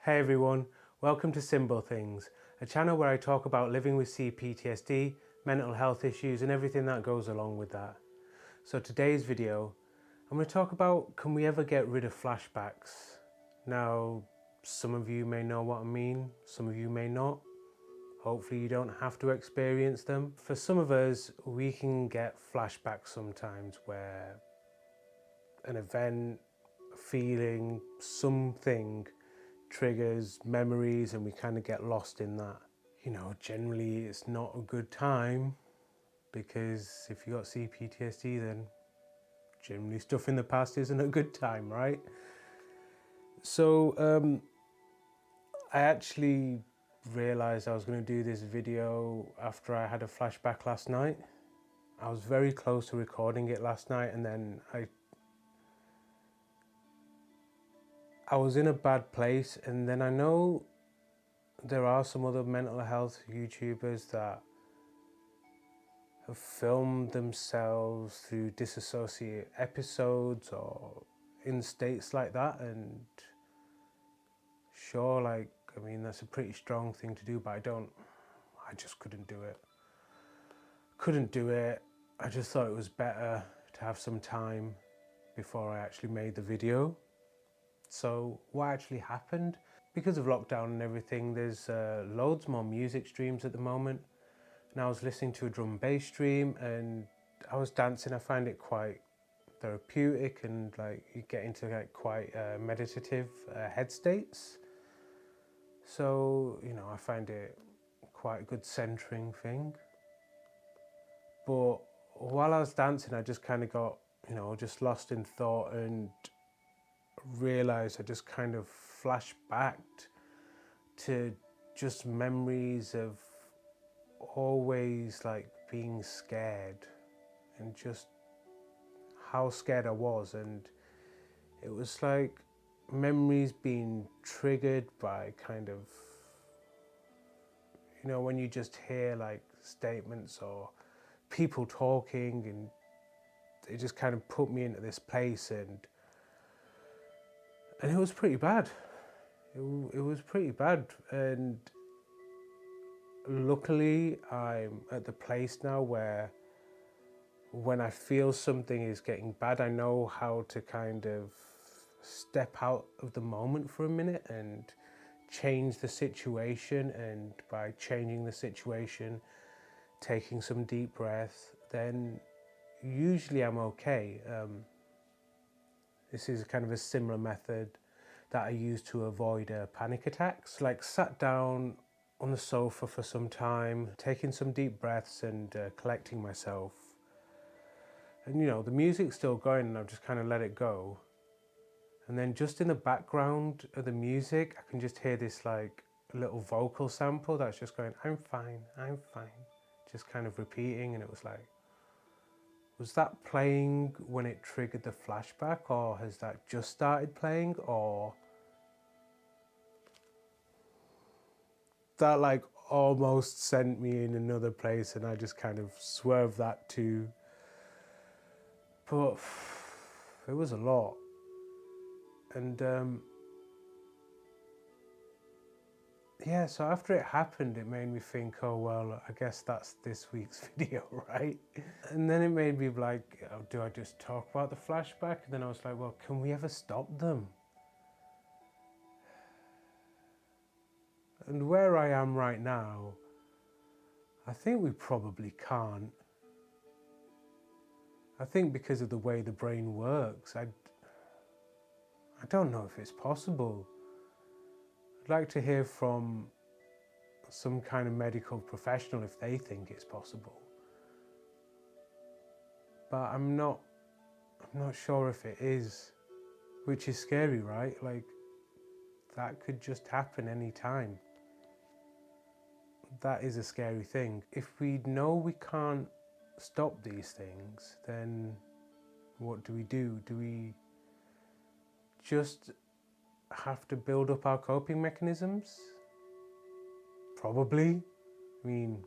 Hey everyone, welcome to Simble Things, a channel where I talk about living with C-PTSD, mental health issues and everything that goes along with that. So today's video, I'm going to talk about, can we ever get rid of flashbacks? Now, some of you may know what I mean, some of you may not. Hopefully you don't have to experience them. For some of us, we can get flashbacks sometimes where an event, a feeling, something triggers memories and we kind of get lost in that. You know, generally it's not a good time because if you got C-PTSD, then generally stuff in the past isn't a good time, right? So I actually realized I was going to do this video after I had a flashback last night. I was very close to recording it last night, and then I was in a bad place, and then I know there are some other mental health YouTubers that have filmed themselves through disassociate episodes or in states like that, and sure, like, I mean, that's a pretty strong thing to do, but I just couldn't do it. Couldn't do it. I just thought it was better to have some time before I actually made the video. So what actually happened? Because of lockdown and everything, there's loads more music streams at the moment. And I was listening to a drum and bass stream and I was dancing. I find it quite therapeutic and like you get into like quite meditative head states. So, you know, I find it quite a good centering thing. But while I was dancing, I just kind of got, you know, just lost in thought and realized I just kind of flashed back to just memories of always like being scared and just how scared I was. And it was like memories being triggered by kind of, you know, when you just hear like statements or people talking, and it just kind of put me into this place, and it was pretty bad. It was pretty bad, and luckily I'm at the place now where when I feel something is getting bad, I know how to kind of step out of the moment for a minute and change the situation. And by changing the situation, taking some deep breaths, then usually I'm okay. This is kind of a similar method that I use to avoid panic attacks. Like sat down on the sofa for some time, taking some deep breaths and collecting myself. And you know, the music's still going and I've just kind of let it go. And then just in the background of the music, I can just hear this like little vocal sample that's just going, I'm fine, just kind of repeating. And it was like, was that playing when it triggered the flashback, or has that just started playing, or that like almost sent me in another place and I just kind of swerved that too. But it was a lot. And yeah, so after it happened, it made me think, oh, well, I guess that's this week's video, right? And then it made me like, oh, do I just talk about the flashback? And then I was like, well, can we ever stop them? And where I am right now, I think we probably can't. I think because of the way the brain works, I don't know if it's possible. I'd like to hear from some kind of medical professional if they think it's possible. But I'm not sure if it is, which is scary, right? Like, that could just happen any time. That is a scary thing. If we know we can't stop these things, then what do we do? Do we just have to build up our coping mechanisms? Probably. I mean,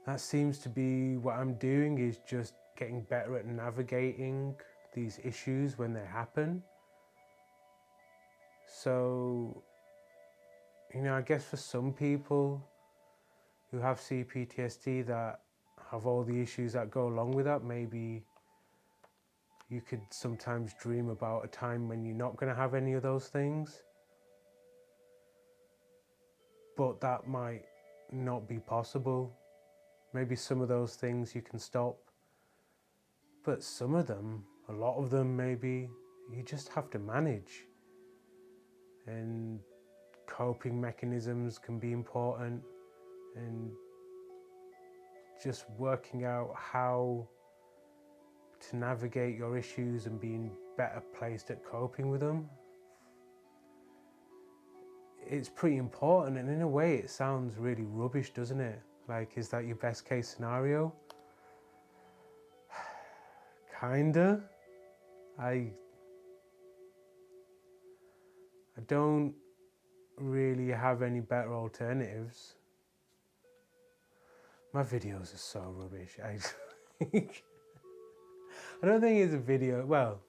that seems to be what I'm doing, is just getting better at navigating these issues when they happen. So I guess for some people who have C-PTSD that have all the issues that go along with that, maybe you could sometimes dream about a time when you're not going to have any of those things. But that might not be possible. Maybe some of those things you can stop. But some of them, a lot of them maybe, you just have to manage. And coping mechanisms can be important. And just working out how to navigate your issues and being better placed at coping with them. It's pretty important, and in a way it sounds really rubbish, doesn't it? Like, is that your best case scenario? Kinda. I don't really have any better alternatives. My videos are so rubbish. I don't think it's a video, well,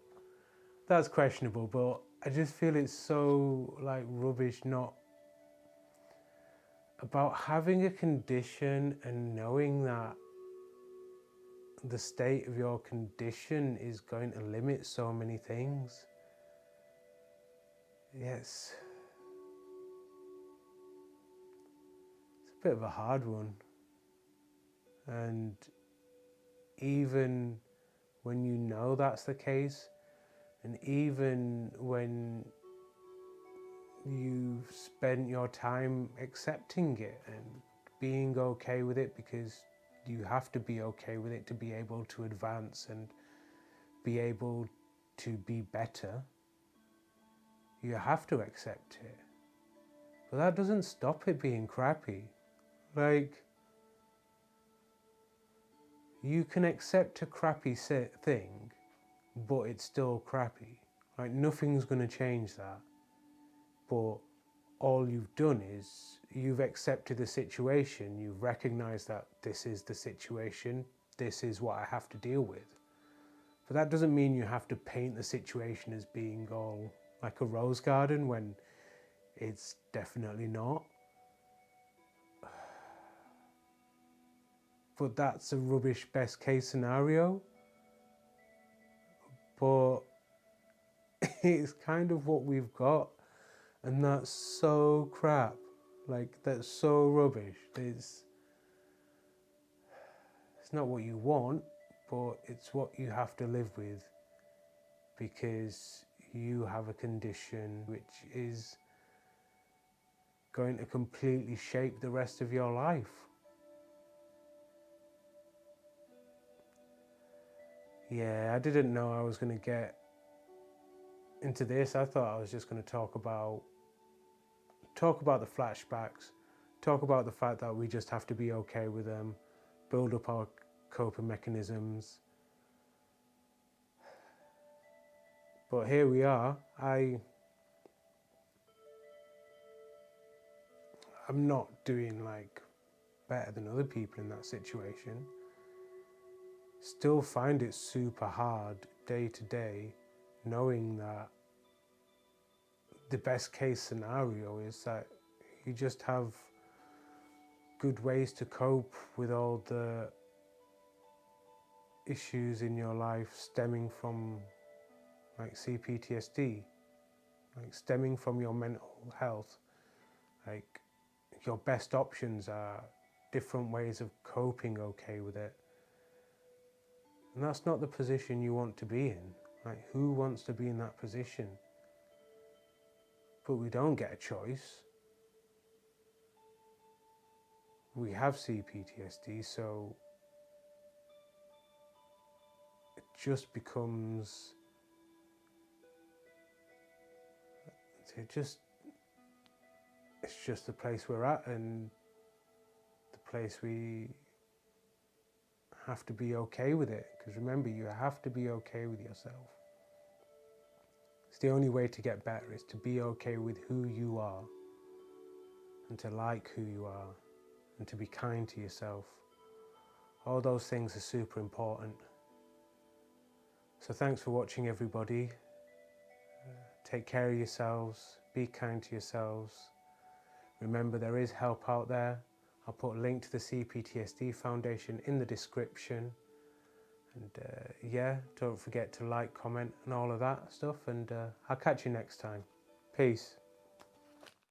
that's questionable, but I just feel it's so like rubbish, not about having a condition and knowing that the state of your condition is going to limit so many things. Yes, it's a bit of a hard one. And even when you know that's the case, and even when you've spent your time accepting it and being okay with it, because you have to be okay with it to be able to advance and be able to be better, you have to accept it. But that doesn't stop it being crappy. Like, you can accept a crappy thing, but it's still crappy. Like, nothing's going to change that. But all you've done is you've accepted the situation, you've recognized that this is the situation, this is what I have to deal with. But that doesn't mean you have to paint the situation as being all like a rose garden when it's definitely not. But that's a rubbish best case scenario. But it's kind of what we've got. And that's so crap. Like, that's so rubbish. It's not what you want, but it's what you have to live with, because you have a condition which is going to completely shape the rest of your life. Yeah, I didn't know I was going to get into this. I thought I was just going to talk about the flashbacks, talk about the fact that we just have to be okay with them, build up our coping mechanisms. But here we are. I'm not doing like better than other people in that situation. Still find it super hard day to day, knowing that the best case scenario is that you just have good ways to cope with all the issues in your life stemming from like C-PTSD, like stemming from your mental health. Like, your best options are different ways of coping okay with it. And that's not the position you want to be in. Like, who wants to be in that position? But we don't get a choice. We have C-PTSD, so it just becomes, it's just the place we're at, and the place we have to be okay with it. Because remember, you have to be okay with yourself. It's the only way to get better, is to be okay with who you are, and to like who you are, and to be kind to yourself. All those things are super important. So thanks for watching, everybody. Take care of yourselves, be kind to yourselves. Remember, there is help out there. I'll put a link to the C-PTSD Foundation in the description. And yeah, don't forget to like, comment and all of that stuff. And I'll catch you next time. Peace.